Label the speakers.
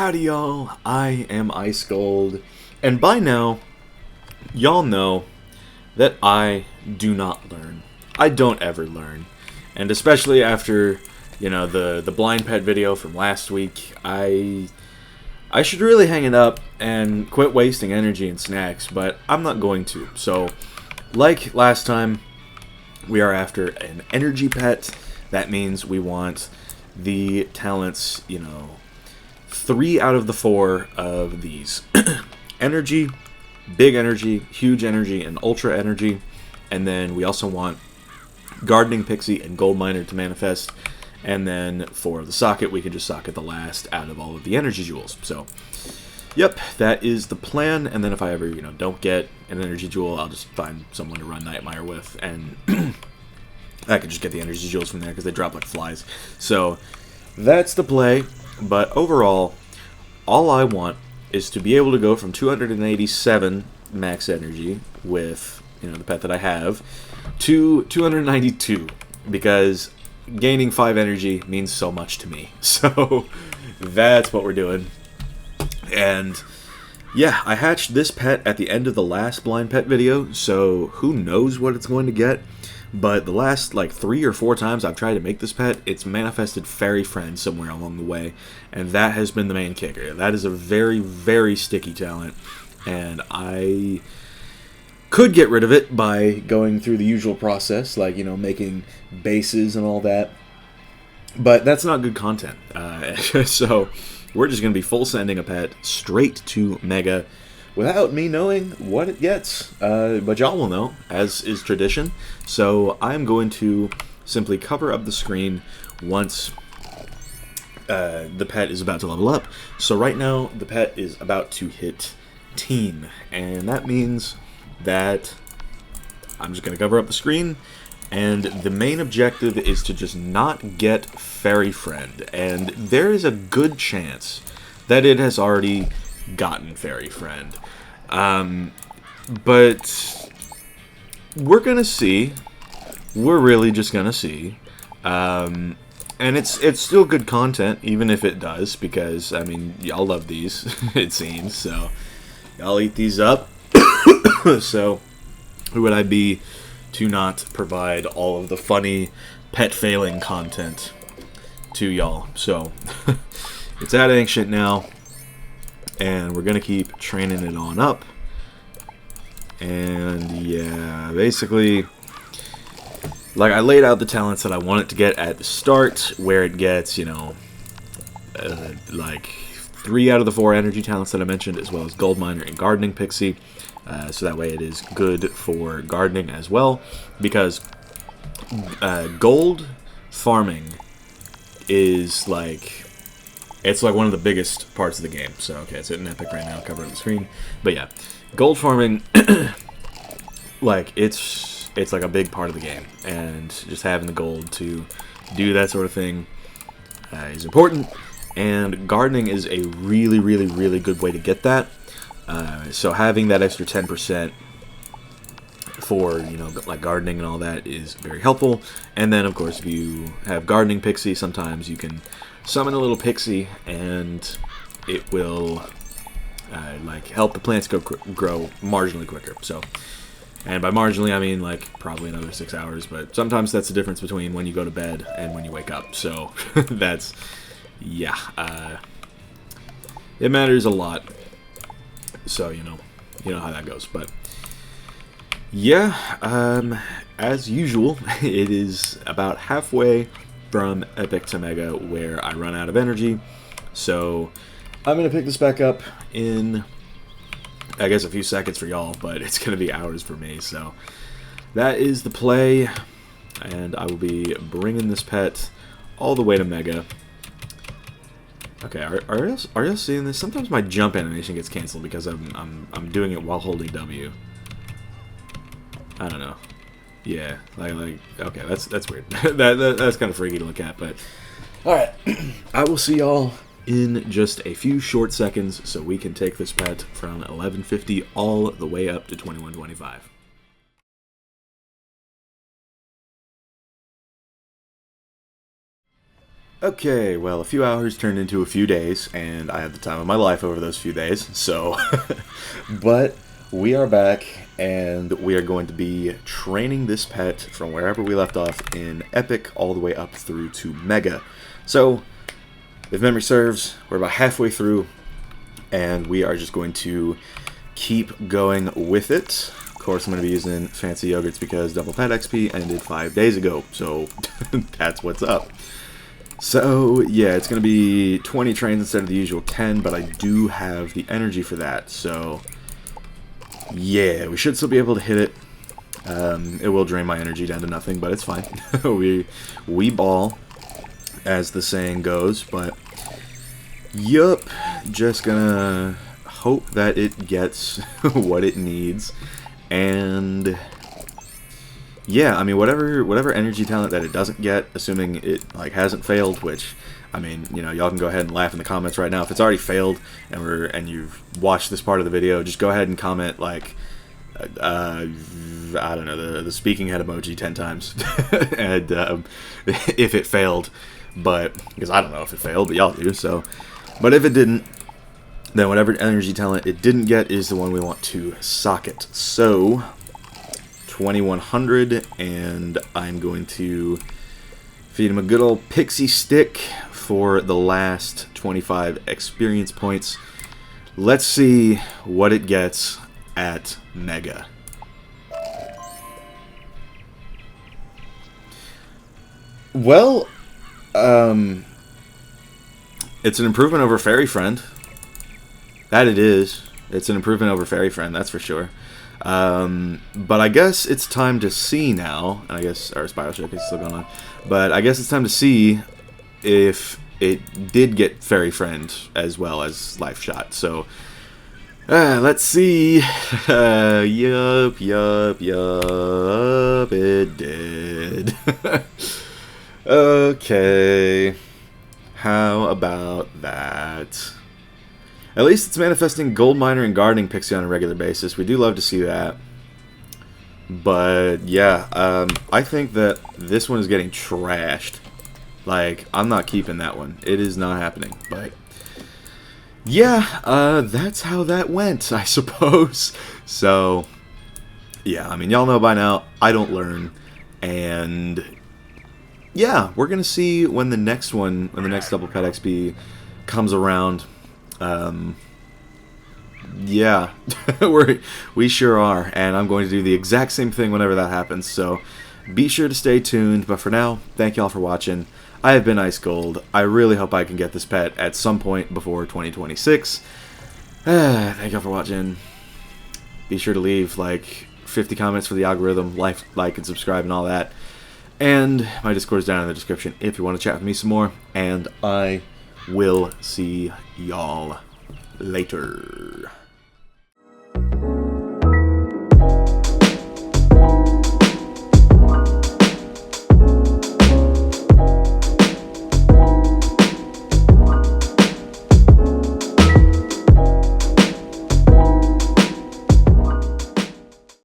Speaker 1: Howdy y'all, I am Ice Gold, and by now, y'all know that I do not learn. I don't ever learn. And especially after, the blind pet video from last week, I should really hang it up and quit wasting energy and snacks, but I'm not going to. So, like last time, we are after an energy pet. That means we want the talents, 3 out of the 4 of these. Energy, big energy, huge energy, and ultra energy. And then we also want gardening pixie and gold miner to manifest. And then for the socket, we can just socket the last out of all of the energy jewels. So, yep, that is the plan. And then if I ever, don't get an energy jewel, I'll just find someone to run Nightmare with. And I can just get the energy jewels from there because they drop like flies. So, that's the play. But overall, all I want is to be able to go from 287 max energy with, the pet that I have, to 292, because gaining 5 energy means so much to me. So, that's what we're doing. And, yeah, I hatched this pet at the end of the last blind pet video, so who knows what it's going to get. But the last, 3 or 4 times I've tried to make this pet, it's manifested fairy friends somewhere along the way. And that has been the main kicker. That is a very, very sticky talent. And I could get rid of it by going through the usual process, making bases and all that. But that's not good content. So we're just going to be full sending a pet straight to Mega without me knowing what it gets, but y'all will know, as is tradition. So I'm going to simply cover up the screen once the pet is about to level up. So right now, the pet is about to hit teen, and that means that I'm just going to cover up the screen, and the main objective is to just not get Fairy Friend, and there is a good chance that it has already gotten Fairy Friend. But we're gonna see. We're really just gonna see. And it's still good content, even if it does, because, y'all love these, it seems, so y'all eat these up. So, who would I be to not provide all of the funny pet failing content to y'all? So, it's at Ancient now. And we're going to keep training it on up. And yeah, basically, I laid out the talents that I want it to get at the start, where it gets, 3 out of the 4 energy talents that I mentioned, as well as gold miner and gardening pixie. So that way it is good for gardening as well, because gold farming is it's one of the biggest parts of the game. So, okay, it's hitting epic right now, covering the screen. But yeah, gold farming, it's a big part of the game. And just having the gold to do that sort of thing is important. And gardening is a really, really, really good way to get that. So having that extra 10% for, gardening and all that is very helpful. And then, of course, if you have gardening pixie, sometimes you can summon a little pixie, and it will help the plants grow marginally quicker. So, and by marginally I mean probably another 6 hours, but sometimes that's the difference between when you go to bed and when you wake up. So that's, yeah, it matters a lot. So you know how that goes. But yeah, as usual, it is about halfway from Epic to Mega where I run out of energy. So I'm going to pick this back up in, I guess, a few seconds for y'all, but it's going to be hours for me. So that is the play, and I will be bringing this pet all the way to Mega. Okay, are y'all seeing this? Sometimes my jump animation gets canceled because I'm doing it while holding W. I don't know. Yeah, okay, that's weird. that's kind of freaky to look at, but alright. I will see y'all in just a few short seconds so we can take this pet from 1150 all the way up to 2125. Okay, well, a few hours turned into a few days, and I had the time of my life over those few days, so... But we are back, and we are going to be training this pet from wherever we left off in Epic all the way up through to Mega. So, if memory serves, we're about halfway through, and we are just going to keep going with it. Of course, I'm going to be using fancy yogurts because double pet XP ended 5 days ago, so that's what's up. So, yeah, it's going to be 20 trains instead of the usual 10, but I do have the energy for that, so yeah, we should still be able to hit it. It will drain my energy down to nothing, but it's fine. we ball, as the saying goes, but yup, just gonna hope that it gets what it needs, and yeah, I mean, whatever energy talent that it doesn't get, assuming it like hasn't failed, which, I mean, you know, y'all can go ahead and laugh in the comments right now. If it's already failed and you've watched this part of the video, just go ahead and comment like I don't know, the speaking head emoji 10 times, and if it failed, but because I don't know if it failed, but y'all do. So, but if it didn't, then whatever energy talent it didn't get is the one we want to socket. So 2100, and I'm going to feed him a good old pixie stick for the last 25 experience points. Let's see what it gets at Mega. Well, it's an improvement over Fairy Friend. That it is. It's an improvement over Fairy Friend, that's for sure. But I guess it's time to see now, and I guess our Spiral Shake is still going on, but I guess it's time to see if it did get Fairy Friend as well as Life Shot. So, let's see. Yup, it did. Okay, how about that? At least it's manifesting Gold Miner and Gardening Pixie on a regular basis. We do love to see that. But, yeah, I think that this one is getting trashed. Like, I'm not keeping that one. It is not happening. But, yeah, that's how that went, I suppose. So, yeah, I mean, y'all know by now, I don't learn. And, yeah, we're going to see when the next one, when the next Double Pet XP comes around. Yeah, we sure are, and I'm going to do the exact same thing whenever that happens, so be sure to stay tuned. But for now, thank y'all for watching. I have been Ice Gold. I really hope I can get this pet at some point before 2026. Thank y'all for watching. Be sure to leave like 50 comments for the algorithm, like and subscribe and all that. And my Discord is down in the description if you want to chat with me some more, and I will see y'all later.